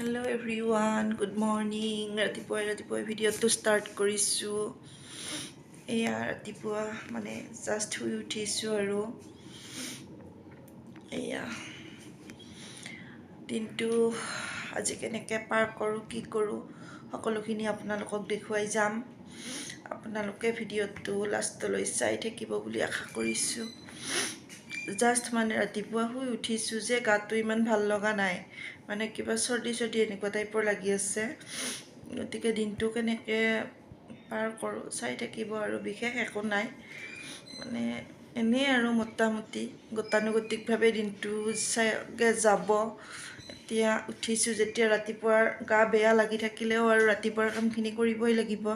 Hello everyone, good morning. ৰাতিপুৱা ভিডিঅ'টো start কৰিছোঁ। এয়া ৰাতিপুৱা মানে জাষ্ট শুই উঠিছোঁ আৰু এয়া দিনটো আজি কেনেকৈ পাৰ কৰোঁ কি কৰোঁ সকলোখিনি আপোনালোকক দেখুৱাই যাম। আপোনালোকে ভিডিঅ'টো লাষ্টলৈ চাই থাকিব বুলি আশা কৰিছোঁ। জাষ্ট মানে ৰাতিপুৱা শুই উঠিছোঁ যে গাটো ইমান ভাল লগা নাই, মানে কিবা চৰ্দি এনেকুৱা টাইপৰ লাগি আছে। গতিকে দিনটো কেনেকৈ পাৰ কৰোঁ চাই থাকিব আৰু বিশেষ একো নাই, মানে এনেই আৰু মোটামুটি গতানুগতিকভাৱে দিনটো চাগে যাব। এতিয়া উঠিছোঁ যেতিয়া ৰাতিপুৱাৰ গা বেয়া লাগি থাকিলেও আৰু ৰাতিপুৱাৰ কামখিনি কৰিবই লাগিব,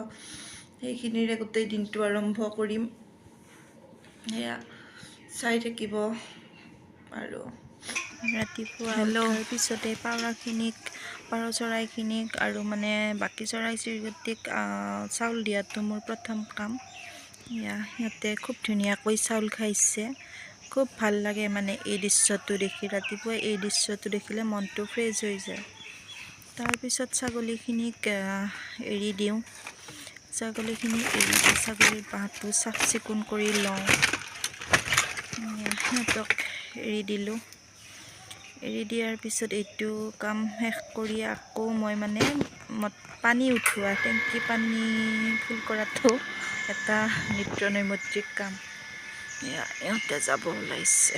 সেইখিনিৰে গোটেই দিনটো আৰম্ভ কৰিম। সেয়া চাই থাকিব আৰু ৰাতিপুৱা উঠাৰ পিছতে পাৰ চৰাইখিনিক আৰু মানে বাকী চৰাই চিৰিকটিক চাউল দিয়াটো মোৰ প্ৰথম কাম। সিহঁতে খুব ধুনীয়াকৈ চাউল খাইছে, খুব ভাল লাগে মানে এই দৃশ্যটো দেখি। ৰাতিপুৱা এই দৃশ্যটো দেখিলে মনটো ফ্ৰেছ হৈ যায়। তাৰপিছত ছাগলীখিনিক এৰি দিওঁ। ছাগলীখিনিক এৰি দি ছাগলীৰ বাঁহটো চাফ চিকুণ কৰি লওঁ। সিহঁতক এৰি দিলোঁ। এৰি দিয়াৰ পিছত এইটো কাম শেষ কৰি আকৌ মই মানে পানী উঠোৱা, টেংকি পানী ফুল কৰাটো এটা নিত্য নৈমিত্তিক কাম। ইহঁতে যাব ওলাইছে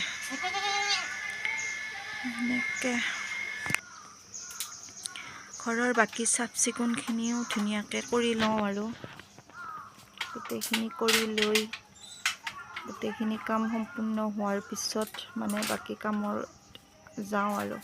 এনেকৈ। ঘৰৰ বাকী চাফ চিকুণখিনিও ধুনীয়াকৈ কৰি লওঁ আৰু গোটেইখিনি কৰি লৈ গোটেইখিনি কাম সম্পূৰ্ণ হোৱাৰ পিছত মানে বাকী কামৰ যাওঁ আৰু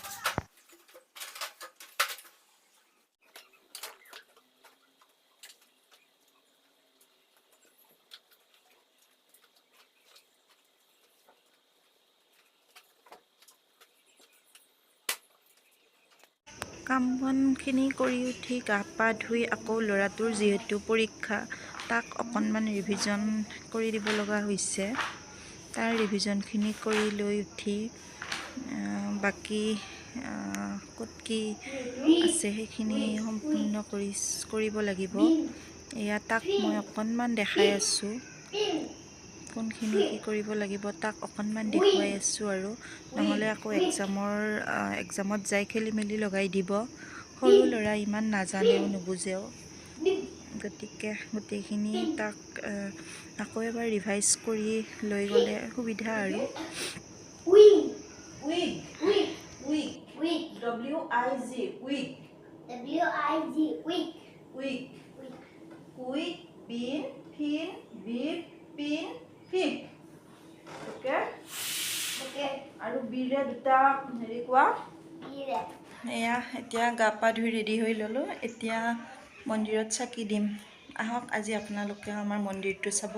কাম বনখিনি কৰি উঠি গা পা ধুই আকৌ ল'ৰাটোৰ যিহেতু পৰীক্ষা, তাক অকণমান ৰিভিজন কৰি দিব লগা হৈছে। তাৰ ৰিভিজনখিনি কৰি লৈ উঠি বাকী ক'ত কি আছে সেইখিনি সম্পূৰ্ণ কৰিব লাগিব। এয়া তাক মই অকণমান দেখাই আছোঁ, কোনখিনি কি কৰিব লাগিব তাক অকণমান দেখুৱাই আছোঁ আৰু নহ'লে আকৌ এক্সামত যাই খেলি মেলি লগাই দিব। সৰু ল'ৰা ইমান নাজানেও নুবুজেও, গতিকে গোটেইখিনি তাক আকৌ এবাৰ ৰিভাইজ কৰি লৈ গ'লে সুবিধা আৰু আৰু বিৰে দুটা হেৰি কোৱা। এয়া এতিয়া গা পা ধুই ৰেডি হৈ ল'লোঁ। এতিয়া মন্দিৰত চাকি দিম। আহক আজি আপোনালোকে আমাৰ মন্দিৰটো চাব।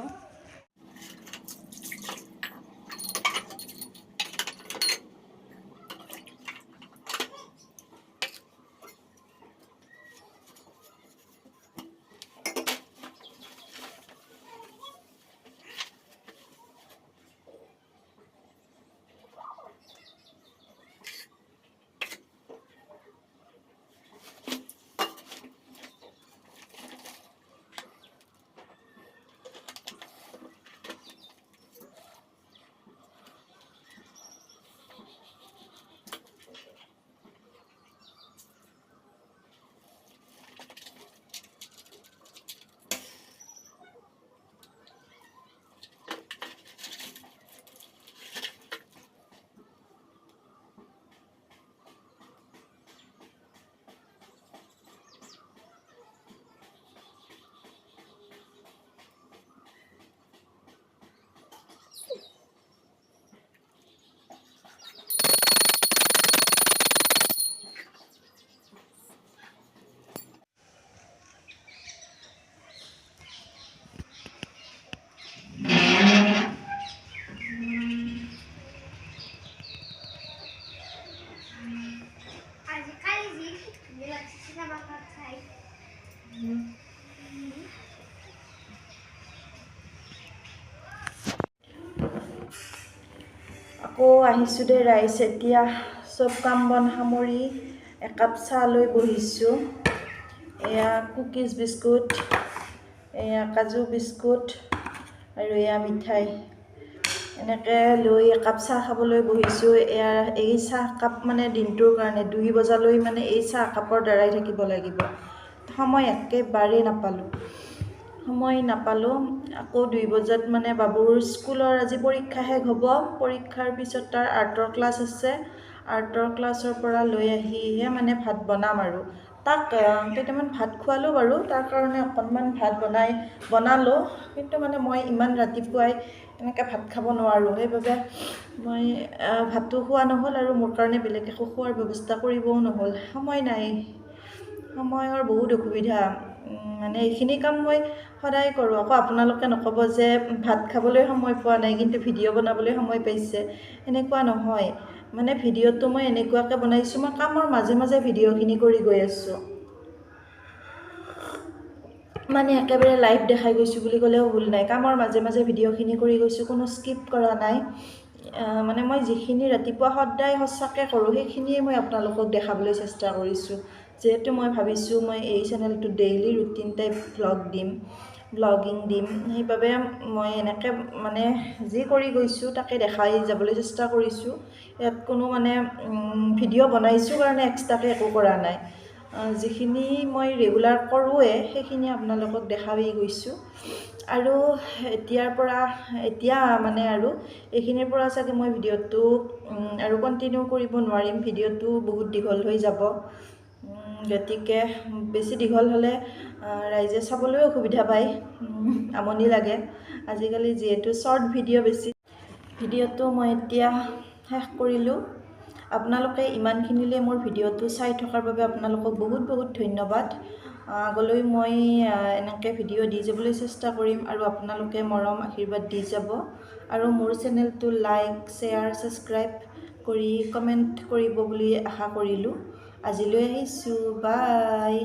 আকৌ আহিছোঁ দে ৰাইজ। এতিয়া চব কাম বন সামৰি একাপ চাহ লৈ বহিছোঁ। এয়া কুকিজ বিস্কুট, এয়া কাজু বিস্কুট আৰু এয়া মিঠাই এনেকৈ লৈ একাপ চাহ খাবলৈ বহিছোঁ। এই চাহকাপ মানে দিনটোৰ কাৰণে 2 বজালৈ মানে এই চাহকাপৰ দ্বাৰাই থাকিব লাগিব। সময় একেবাৰে নাপালোঁ। আকৌ 2 বজাত মানে বাবুৰ স্কুলৰ আজি পৰীক্ষা শেষ হ'ব। পৰীক্ষাৰ পিছত তাৰ আৰ্টৰ ক্লাছ আছে। আৰ্টৰ ক্লাছৰ পৰা লৈ আহিহে মানে ভাত বনাম আৰু তাক কেইটামান ভাত খোৱালোঁ বাৰু। তাৰ কাৰণে অকণমান ভাত বনালোঁ, কিন্তু মানে মই ইমান ৰাতিপুৱাই এনেকৈ ভাত খাব নোৱাৰোঁ। সেইবাবে মই ভাতটো খোৱা নহ'ল আৰু মোৰ কাৰণে বেলেগ একো খোৱাৰ ব্যৱস্থা কৰিবও নহ'ল। সময় নাই, সময়ৰ বহুত অসুবিধা। মানে এইখিনি কাম মই সদায় কৰোঁ। আকৌ আপোনালোকে নক'ব যে ভাত খাবলৈ সময় পোৱা নাই কিন্তু ভিডিঅ' বনাবলৈ সময় পাইছে। এনেকুৱা নহয়, মানে ভিডিঅ'টো মই এনেকুৱাকৈ বনাইছোঁ, মই কামৰ মাজে মাজে ভিডিঅ'খিনি কৰি গৈ আছোঁ। মানে একেবাৰে লাইভ দেখাই গৈছোঁ বুলি ক'লেও ভুল নাই। কামৰ মাজে মাজে ভিডিঅ'খিনি কৰি গৈছোঁ, কোনো স্কিপ কৰা নাই। মানে মই যিখিনি ৰাতিপুৱা সদায় সঁচাকৈ কৰোঁ সেইখিনিয়ে মই আপোনালোকক দেখাবলৈ চেষ্টা কৰিছোঁ। যিহেতু মই ভাবিছোঁ মই এই চেনেলটোত ডেইলি ৰুটিন টাইপ ব্লগিং দিম, সেইবাবে মই এনেকৈ মানে যি কৰি গৈছোঁ তাকে দেখাই যাবলৈ চেষ্টা কৰিছোঁ। ইয়াত কোনো মানে ভিডিঅ' বনাইছোঁ কাৰণে এক্সট্ৰাকৈ একো কৰা নাই। যিখিনি মই ৰেগুলাৰ কৰোঁৱে সেইখিনি আপোনালোকক দেখাই গৈছোঁ। আৰু এতিয়া মানে আৰু এইখিনিৰ পৰা চাগে মই ভিডিঅ'টো আৰু কণ্টিনিউ কৰিব নোৱাৰিম। ভিডিঅ'টো বহুত দীঘল হৈ যাব। গতিকে বেছি দীঘল হ'লে ৰাইজে চাবলৈ অসুবিধা পায়, আমনি লাগে। আজিকালি যিহেতু শ্বৰ্ট ভিডিঅ' বেছি। ভিডিঅ'টো মই এতিয়া শেষ কৰিলোঁ। আপোনালোকে ইমানখিনিলৈ মোৰ ভিডিঅ'টো চাই থকাৰ বাবে আপোনালোকক বহুত বহুত ধন্যবাদ। আগলৈ মই এনেকৈ ভিডিঅ' দি যাবলৈ চেষ্টা কৰিম আৰু আপোনালোকে মৰম আশীৰ্বাদ দি যাব। আৰু মোৰ চেনেলটো লাইক, শ্বেয়াৰ, ছাবস্ক্ৰাইব কৰি কমেণ্ট কৰিব বুলি আশা কৰিলোঁ। আজিলৈ আহিছোঁ, বাই।